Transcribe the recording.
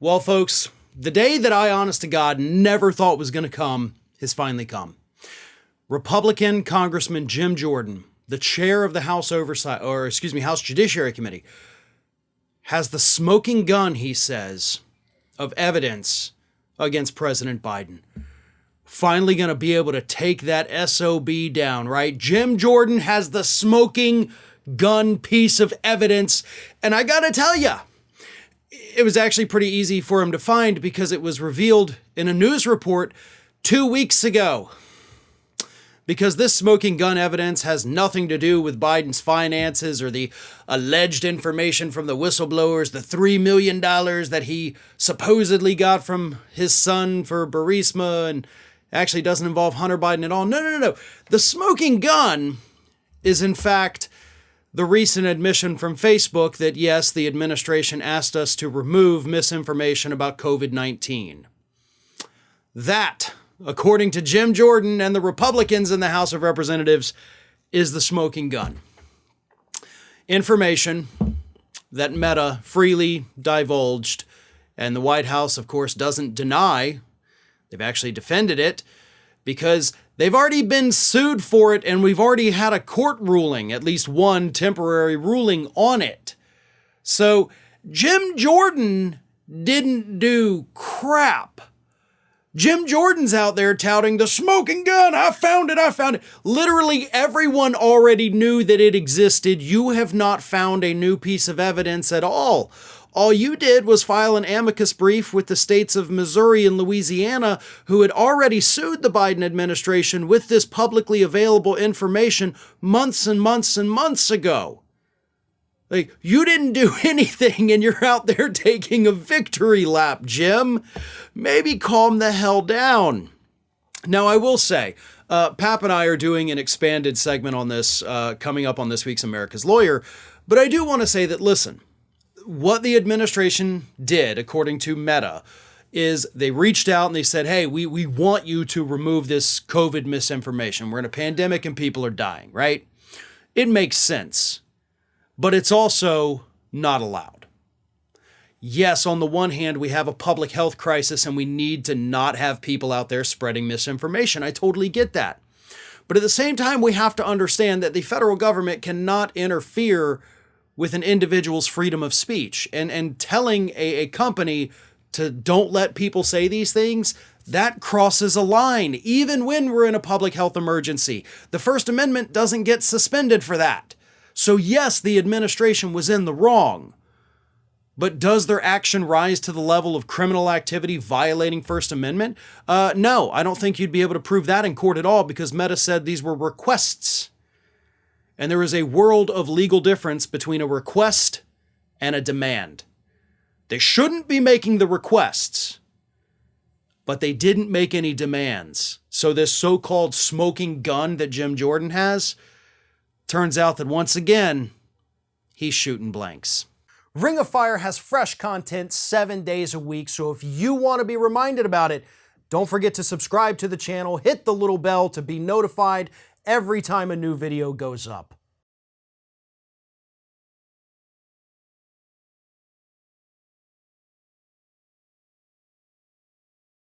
Well, folks, the day that I, honest to God, never thought was going to come has finally come. Republican Congressman Jim Jordan, the chair of the House House Judiciary Committee, has the smoking gun, he says, of evidence against President Biden. Finally going to be able to take that SOB down, right? Jim Jordan has the smoking gun piece of evidence, and I got to tell you, it was actually pretty easy for him to find because it was revealed in a news report 2 weeks ago. Because this smoking gun evidence has nothing to do with Biden's finances or the alleged information from the whistleblowers, the $3 million that he supposedly got from his son for Burisma, and actually doesn't involve Hunter Biden at all. No. The smoking gun is, in fact, the recent admission from Facebook that, yes, the administration asked us to remove misinformation about COVID-19. That, according to Jim Jordan and the Republicans in the House of Representatives, is the smoking gun. Information that Meta freely divulged, and the White House, of course, doesn't deny. They've actually defended it because they've already been sued for it, and we've already had a court ruling, at least one temporary ruling on it. So Jim Jordan didn't do crap. Jim Jordan's out there touting the smoking gun. I found it. Literally everyone already knew that it existed. You have not found a new piece of evidence at all. All you did was file an amicus brief with the states of Missouri and Louisiana, who had already sued the Biden administration with this publicly available information months and months and months ago. Like, you didn't do anything and you're out there taking a victory lap, Jim. Maybe calm the hell down. Now, I will say, Pap and I are doing an expanded segment on this coming up on this week's America's Lawyer, but I do want to say that, listen, what the administration did, according to Meta, is they reached out and they said, hey, we want you to remove this COVID misinformation. We're in a pandemic and people are dying, right? It makes sense, but it's also not allowed. Yes, on the one hand, we have a public health crisis and we need to not have people out there spreading misinformation. I totally get that. But at the same time, we have to understand that the federal government cannot interfere with an individual's freedom of speech. And telling a company to don't let people say these things, that crosses a line, even when we're in a public health emergency. The First Amendment doesn't get suspended for that. So yes, the administration was in the wrong. But does their action rise to the level of criminal activity violating First Amendment? No, I don't think you'd be able to prove that in court at all because Meta said these were requests. And there is a world of legal difference between a request and a demand. They shouldn't be making the requests, but they didn't make any demands. So this so-called smoking gun that Jim Jordan has, turns out that once again, he's shooting blanks. Ring of Fire has fresh content 7 days a week, so if you want to be reminded about it, don't forget to subscribe to the channel, hit the little bell to be notified every time a new video goes up.